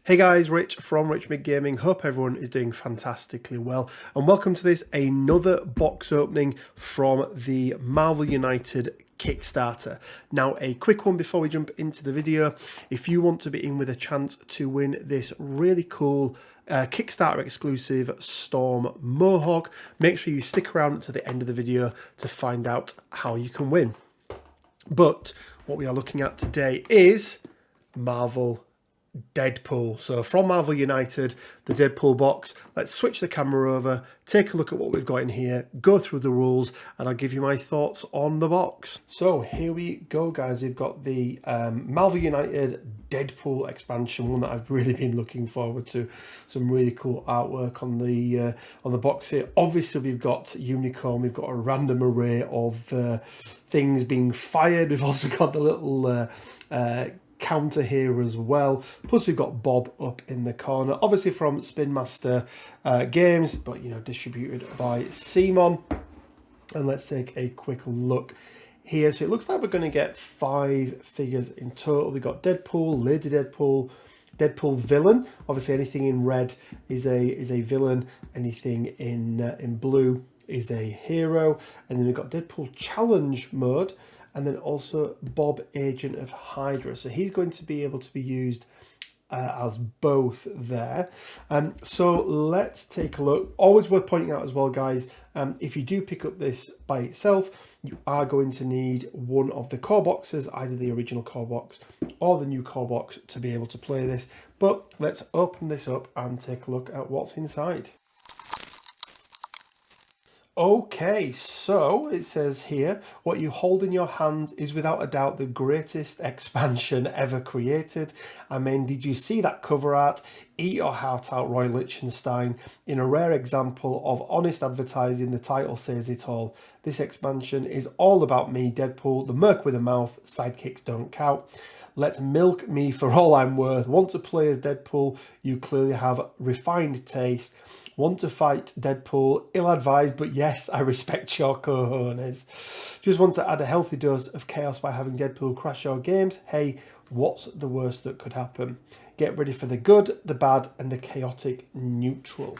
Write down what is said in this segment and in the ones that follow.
Hey guys, Rich from Rich Mid Gaming. Hope everyone is doing fantastically well, and welcome to this another box opening from the Marvel United Kickstarter. Now, a quick one before we jump into the video. If you want to be in with a chance to win this really cool Kickstarter exclusive Storm Mohawk, make sure you stick around to the end of the video to find out how you can win. But what we are looking at today is Marvel Deadpool. So from Marvel United, the Deadpool box. Let's switch the camera over, take a look at what we've got in here, go through the rules, and I'll give you my thoughts on the box. So here we go, guys. We've got the Marvel United Deadpool expansion, one that I've really been looking forward to. Some really cool artwork on the box here. Obviously, we've got Unicorn. We've got a random array of things being fired. We've also got the little counter here as well, plus we've got Bob up in the corner, obviously from Spin Master Games, but you know, distributed by CMON. And let's take a quick look here. So it looks like we're going to get 5 figures in total. We've got Deadpool, Lady Deadpool, Deadpool villain. Obviously anything in red is a villain, anything in blue is a hero, and then we've got Deadpool challenge mode, and then also Bob, Agent of Hydra. So he's going to be able to be used as both there. So let's take a look. Always worth pointing out as well, guys, if you do pick up this by itself, you are going to need one of the core boxes, either the original core box or the new core box, to be able to play this. But let's open this up and take a look at what's inside. Okay, so it says here, what you hold in your hands is without a doubt the greatest expansion ever created. I mean, did you see that cover art? Eat your heart out, Roy Lichtenstein. In a rare example of honest advertising, the title says it all. This expansion is all about me, Deadpool, the merc with a mouth, sidekicks don't count. Let's milk me for all I'm worth. Want to play as Deadpool? You clearly have refined taste. Want to fight Deadpool? Ill-advised, but yes, I respect your cojones. Just want to add a healthy dose of chaos by having Deadpool crash your games? Hey, what's the worst that could happen? Get ready for the good, the bad, and the chaotic neutral.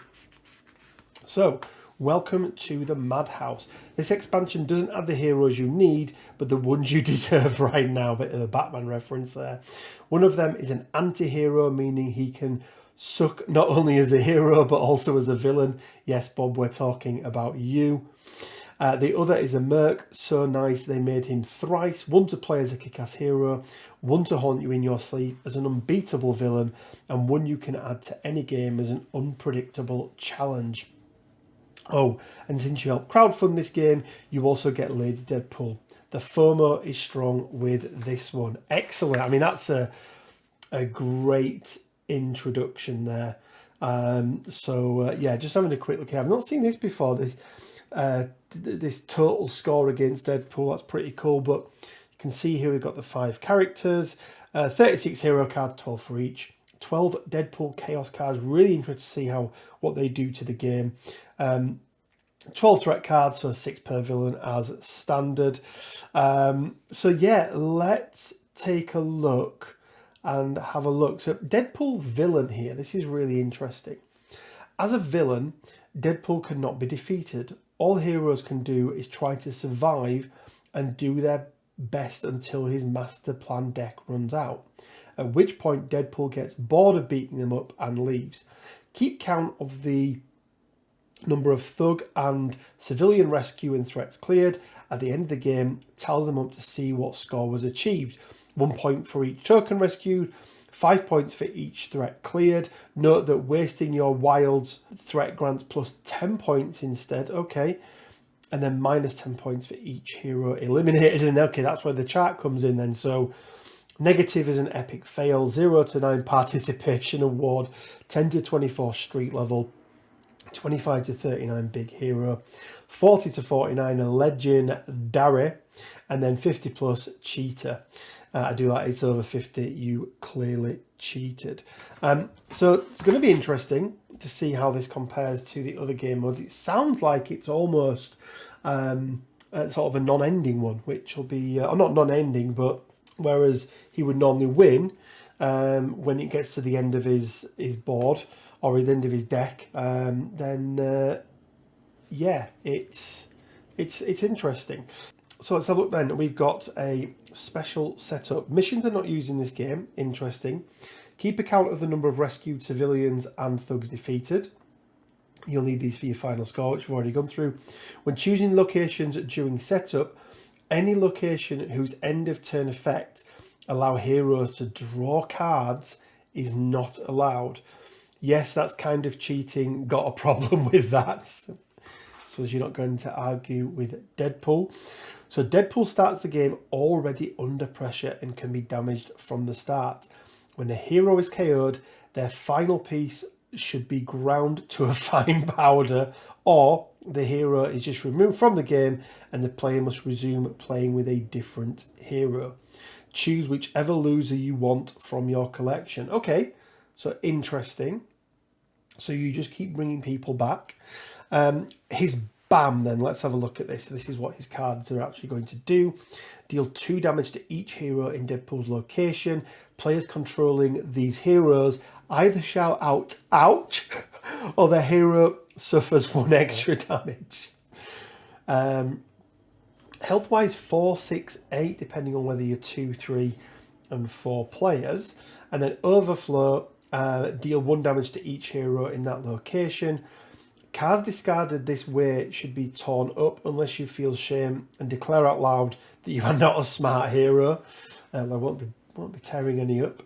So, welcome to the Madhouse. This expansion doesn't add the heroes you need, but the ones you deserve right now. Bit of a Batman reference there. One of them is an anti-hero, meaning he can suck not only as a hero but also as a villain. Yes, Bob, we're talking about you. The other is a merc, so nice they made him thrice. One to play as a kick-ass hero, one to haunt you in your sleep as an unbeatable villain, and one you can add to any game as an unpredictable challenge. Oh, and since you help crowdfund this game, you also get Lady Deadpool. The FOMO is strong with this one. Excellent. I mean, that's a great introduction there. Yeah, just having a quick look here. I've not seen this before. This total score against Deadpool. That's pretty cool. But you can see here we've got the 5 characters, 36 hero cards, 12 for each. 12 Deadpool Chaos cards. Really interested to see what they do to the game. 12 threat cards, so 6 per villain as standard. So yeah, let's take a look and have a look. So Deadpool villain here. This is really interesting. As a villain, Deadpool cannot be defeated. All heroes can do is try to survive and do their best until his master plan deck runs out, at which point Deadpool gets bored of beating them up and leaves. Keep count of the number of thug and civilian rescue and threats cleared. At the end of the game, tally them up to see what score was achieved. 1 point for each token rescued, 5 points for each threat cleared. Note that wasting your wilds threat grants plus 10 points instead. Okay. And then minus 10 points for each hero eliminated. And okay, that's where the chart comes in then. So negative is an epic fail, 0 to 9 participation award, 10 to 24 street level, 25 to 39 big hero, 40 to 49 a legendary, and then 50 plus cheater. I do like it's over 50, you clearly cheated. So it's going to be interesting to see how this compares to the other game modes. It sounds like it's almost sort of a non-ending one, which will be, or not non-ending, but whereas he would normally win, when it gets to the end of his board or the end of his deck, then yeah, it's interesting. So let's have a look then. We've got a special setup. Missions are not used in this game. Interesting. Keep account of the number of rescued civilians and thugs defeated. You'll need these for your final score, which we've already gone through. When choosing locations during setup, any location whose end of turn effect allow heroes to draw cards is not allowed. Yes, that's kind of cheating. Got a problem with that. So as you're not going to argue with Deadpool. So Deadpool starts the game already under pressure and can be damaged from the start. When a hero is KO'd, their final piece should be ground to a fine powder, or the hero is just removed from the game and the player must resume playing with a different hero. Choose whichever loser you want from your collection. Okay, so interesting. So you just keep bringing people back. His BAM then, let's have a look at this. This is what his cards are actually going to do. Deal 2 damage to each hero in Deadpool's location. Players controlling these heroes either shout out, ouch, or the hero suffers 1 extra damage. Health-wise, 4, 6, 8, depending on whether you're 2, 3, and 4 players. And then Overflow, deal 1 damage to each hero in that location. Cards discarded this way should be torn up unless you feel shame and declare out loud that you are not a smart hero. I won't be tearing any up.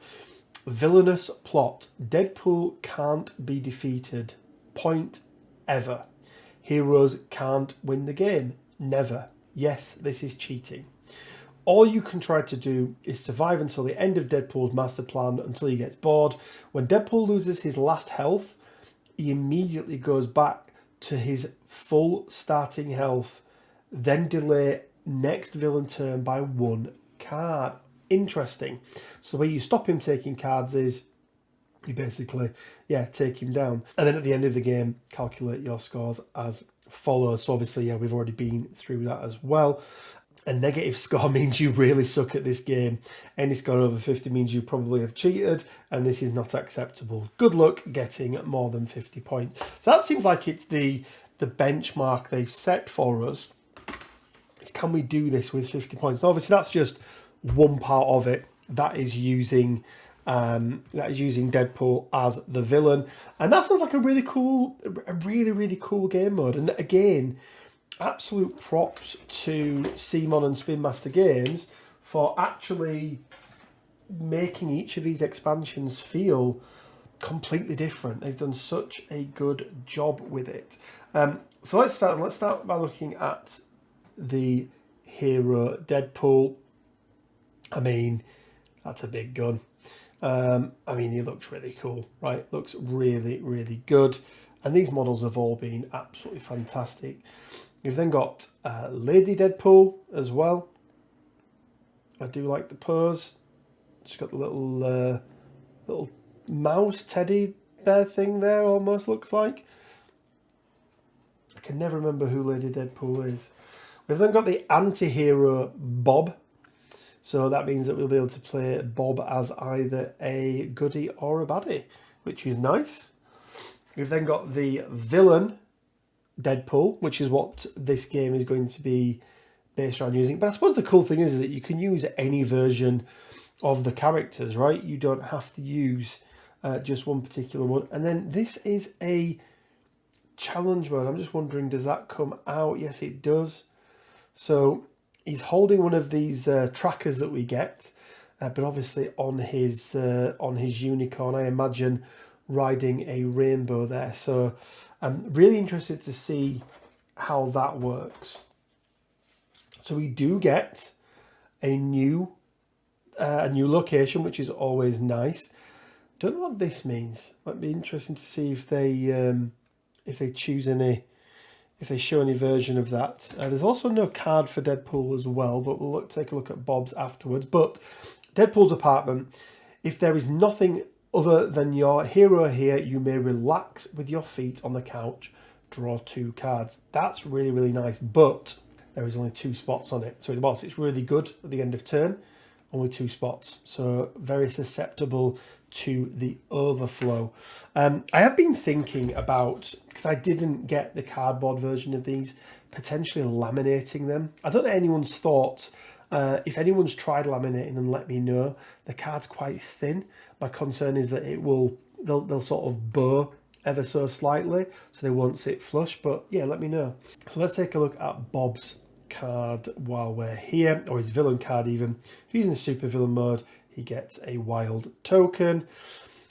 Villainous plot. Deadpool can't be defeated. Point ever. Heroes can't win the game. Never. Yes, this is cheating. All you can try to do is survive until the end of Deadpool's master plan until he gets bored. When Deadpool loses his last health, he immediately goes back to his full starting health, then delay next villain turn by 1 card. Interesting. So where you stop him taking cards is you basically, take him down. And then at the end of the game, calculate your scores as follows. So obviously, we've already been through that as well. A negative score means you really suck at this game. Any score over 50 means you probably have cheated, and this is not acceptable. Good luck getting more than 50 points. So that seems like it's the benchmark they've set for us. Can we do this with 50 points? Obviously, that's just one part of it. That is using Deadpool as the villain, and that sounds like a really cool game mode. And again, absolute props to CMON and Spin Master Games for actually making each of these expansions feel completely different. They've done such a good job with it. So let's start by looking at the hero Deadpool. I mean, that's a big gun. I mean, he looks really cool, right? Looks really, really good. And these models have all been absolutely fantastic. You've then got Lady Deadpool as well. I do like the pose. She's got the little mouse teddy bear thing there, almost looks like. I can never remember who Lady Deadpool is. We've then got the anti-hero Bob. So that means that we'll be able to play Bob as either a goodie or a baddie, which is nice. We've then got the villain Deadpool, which is what this game is going to be based around using. But I suppose the cool thing is that you can use any version of the characters, right? You don't have to use just one particular one. And then this is a challenge mode. I'm just wondering, does that come out? Yes, it does. So he's holding one of these trackers that we get, but obviously on his unicorn, I imagine riding a rainbow there. So I'm really interested to see how that works. So we do get a new location, which is always nice. Don't know what this means. Might be interesting to see if they choose any, if they show any version of that. There's also no card for Deadpool as well, but we'll take a look at Bob's afterwards. But Deadpool's apartment, if there is nothing other than your hero here, you may relax with your feet on the couch, draw 2 cards. That's really, really nice, but there is only 2 spots on it. So it's really good at the end of turn. only 2 spots, so very susceptible to the overflow. I have been thinking about, because I didn't get the cardboard version of these, potentially laminating them. I don't know anyone's thoughts. If anyone's tried laminating them, let me know. The card's quite thin. My concern is that they'll sort of bow ever so slightly, so they won't sit flush, but yeah, let me know. So let's take a look at Bob's card while we're here, or his villain card even. If you're using the super villain mode, he gets a wild token.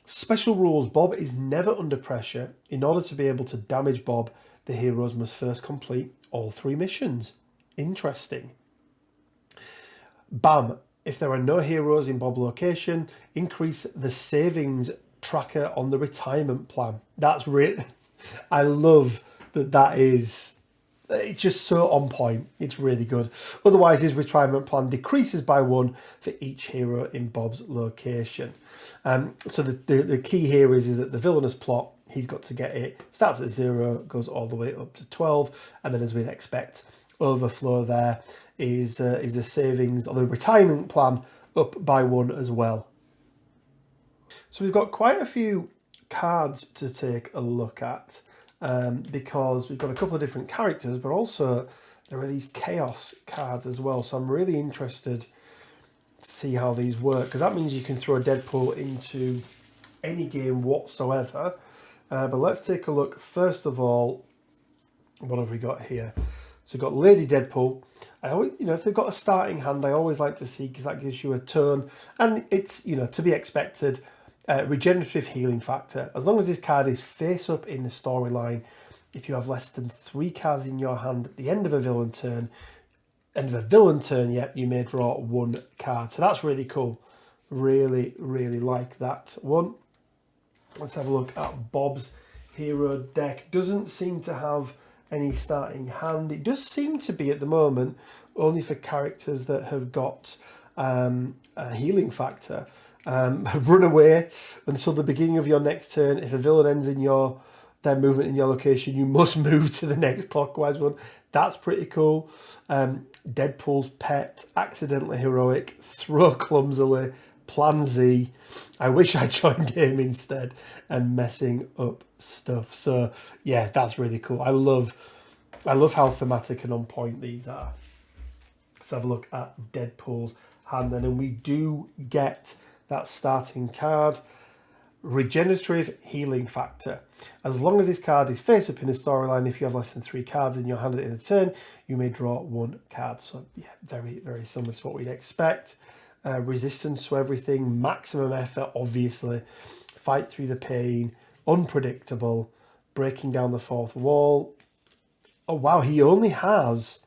Special rules: Bob is never under pressure. In order to be able to damage Bob, the heroes must first complete all 3 missions. Interesting. Bam. If there are no heroes in Bob location, increase the savings tracker on the retirement plan. That's really, I love that is, it's just so on point. It's really good. Otherwise, his retirement plan decreases by 1 for each hero in Bob's location. So the key here is that the villainous plot, he's got to get it, starts at 0, goes all the way up to 12, and then as we'd expect, overflow there is the savings or the retirement plan up by 1 as well. So we've got quite a few cards to take a look at, because we've got a couple of different characters, but also there are these chaos cards as well. So I'm really interested to see how these work, because that means you can throw Deadpool into any game whatsoever. But let's take a look. First of all, what have we got here? So we've got Lady Deadpool. I always, if they've got a starting hand, I always like to see, because that gives you a turn, and it's, to be expected. Regenerative healing factor. As long as this card is face up in the storyline, if you have less than 3 cards in your hand at the end of a villain turn, you may draw 1 card. So that's really cool. Really, really like that one. Let's have a look at Bob's hero deck. Doesn't seem to have any starting hand. It does seem to be at the moment only for characters that have got a healing factor. Run away until the beginning of your next turn. If a villain ends in their movement in your location, you must move to the next clockwise one. That's pretty cool. Deadpool's pet, accidentally heroic, throw clumsily, plan Z. I wish I joined him instead, and messing up stuff. So yeah, that's really cool. I love how thematic and on point these are. Let's have a look at Deadpool's hand then, and we do get that starting card. Regenerative healing factor. As long as this card is face up in the storyline, if you have less than 3 cards in your hand at the end of the turn, you may draw 1 card. So yeah, very, very similar to what we'd expect. Resistance to everything, maximum effort, obviously. Fight through the pain, unpredictable, breaking down the 4th wall. Oh wow, he only has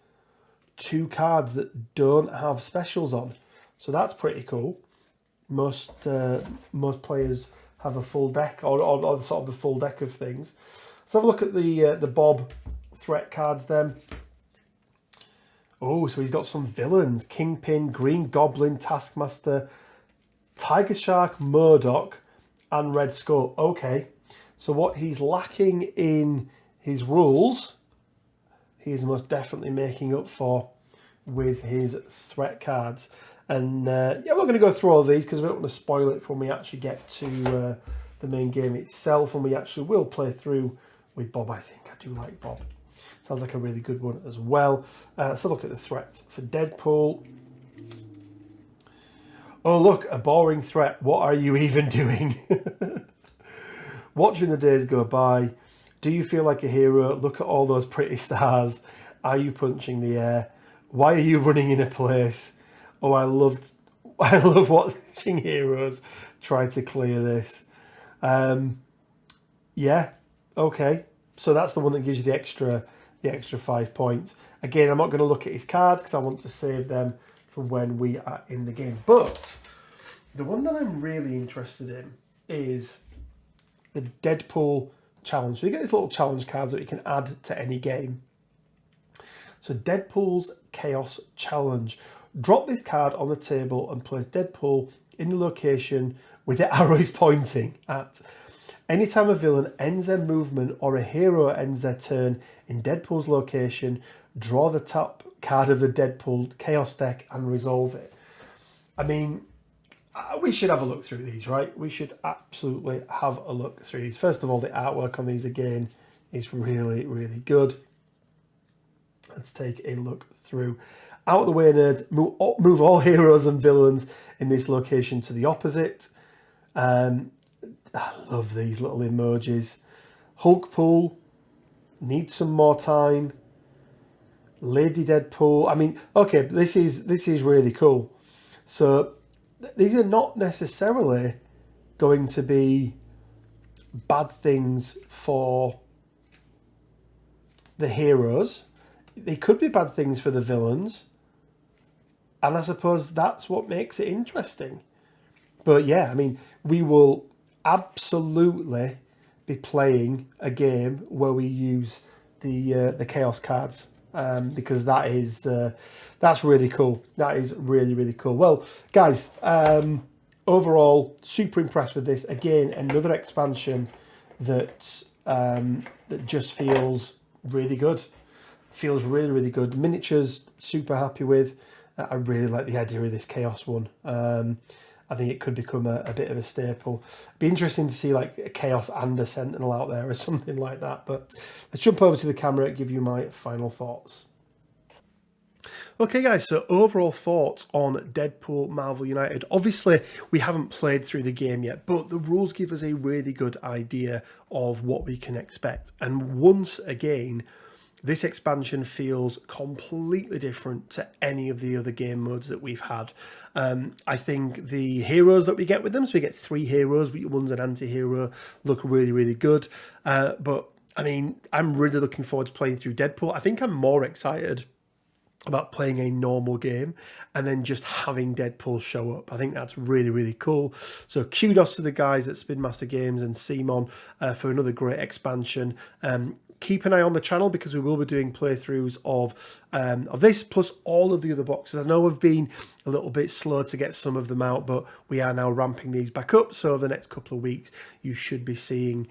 2 cards that don't have specials on. So that's pretty cool. Most players have a full deck, or sort of the full deck of things. Let's have a look at the Bob threat cards then. Oh, so he's got some villains: Kingpin, Green Goblin, Taskmaster, Tiger Shark, MODOK, and Red Skull. Okay, so what he's lacking in his rules, he is most definitely making up for with his threat cards. And yeah, I'm not going to go through all of these because we don't want to spoil it for when we actually get to the main game itself, and we actually will play through with Bob. I think I do like Bob. Sounds like a really good one as well. Let's have a look at the threats for Deadpool. Oh look, a boring threat. What are you even doing? Watching the days go by. Do you feel like a hero? Look at all those pretty stars. Are you punching the air? Why are you running in a place? Oh, I love watching heroes try to clear this. Yeah, okay. So that's the one that gives you the extra 5 points. Again, I'm not going to look at his cards because I want to save them for when we are in the game. But the one that I'm really interested in is the Deadpool challenge. So you get these little challenge cards that you can add to any game. So Deadpool's Chaos Challenge. Drop this card on the table and place Deadpool in the location with the arrows pointing at. Anytime a villain ends their movement or a hero ends their turn in Deadpool's location, draw the top card of the Deadpool Chaos deck and resolve it. I mean, we should have a look through these, right? We should absolutely have a look through these. First of all, the artwork on these again is really, really good. Let's take a look through. Out of the way, nerds. Move all heroes and villains in this location to the opposite. I love these little emojis. Hulk pool. Need some more time. Lady Deadpool. I mean, okay, this is really cool. So these are not necessarily going to be bad things for the heroes. They could be bad things for the villains. And I suppose that's what makes it interesting. But yeah, I mean, we will absolutely be playing a game where we use the chaos cards, because that's really cool. That is really, really cool. Well, guys, overall, super impressed with this. Again, another expansion that that just feels really good. Feels really, really good. Miniatures, super happy with. I really like the idea of this chaos one. I think it could become a bit of a staple. Be interesting to see like a chaos and a sentinel out there or something like that. But let's jump over to the camera and give you my final thoughts. Okay guys, so overall thoughts on Deadpool Marvel United. Obviously we haven't played through the game yet, but the rules give us a really good idea of what we can expect. And once again, this expansion feels completely different to any of the other game modes that we've had. I think the heroes that we get with them, so we get 3 heroes, one's an anti-hero, look really, really good. But I mean, I'm really looking forward to playing through Deadpool. I think I'm more excited about playing a normal game and then just having Deadpool show up. I think that's really, really cool. So kudos to the guys at Spin Master Games and CMON for another great expansion. Keep an eye on the channel because we will be doing playthroughs of this plus all of the other boxes. I know we've been a little bit slow to get some of them out, but we are now ramping these back up. So over the next couple of weeks, you should be seeing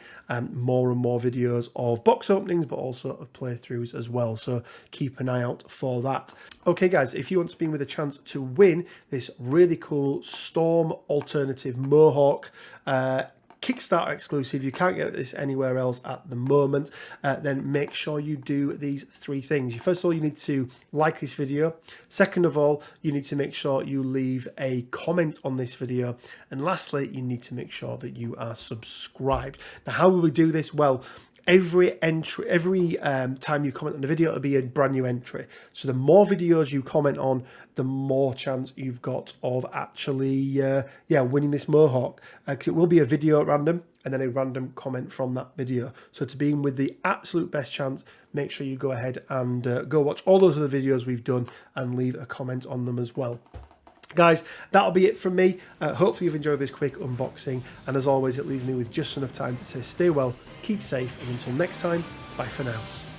more and more videos of box openings, but also of playthroughs as well. So keep an eye out for that. Okay, guys, if you want to be with a chance to win this really cool Storm Alternative Mohawk Kickstarter exclusive, you can't get this anywhere else at the moment, then make sure you do these 3 things. First of all, you need to like this video. Second of all, you need to make sure you leave a comment on this video. And lastly, you need to make sure that you are subscribed. Now, how will we do this? Well, every entry, every time you comment on the video, it'll be a brand new entry. So the more videos you comment on, the more chance you've got of actually, winning this Mohawk. Because it will be a video at random and then a random comment from that video. So to be in with the absolute best chance, make sure you go ahead and go watch all those other videos we've done and leave a comment on them as well. Guys, that'll be it from me. Hopefully you've enjoyed this quick unboxing. And as always, it leaves me with just enough time to say stay well, keep safe, and until next time, bye for now.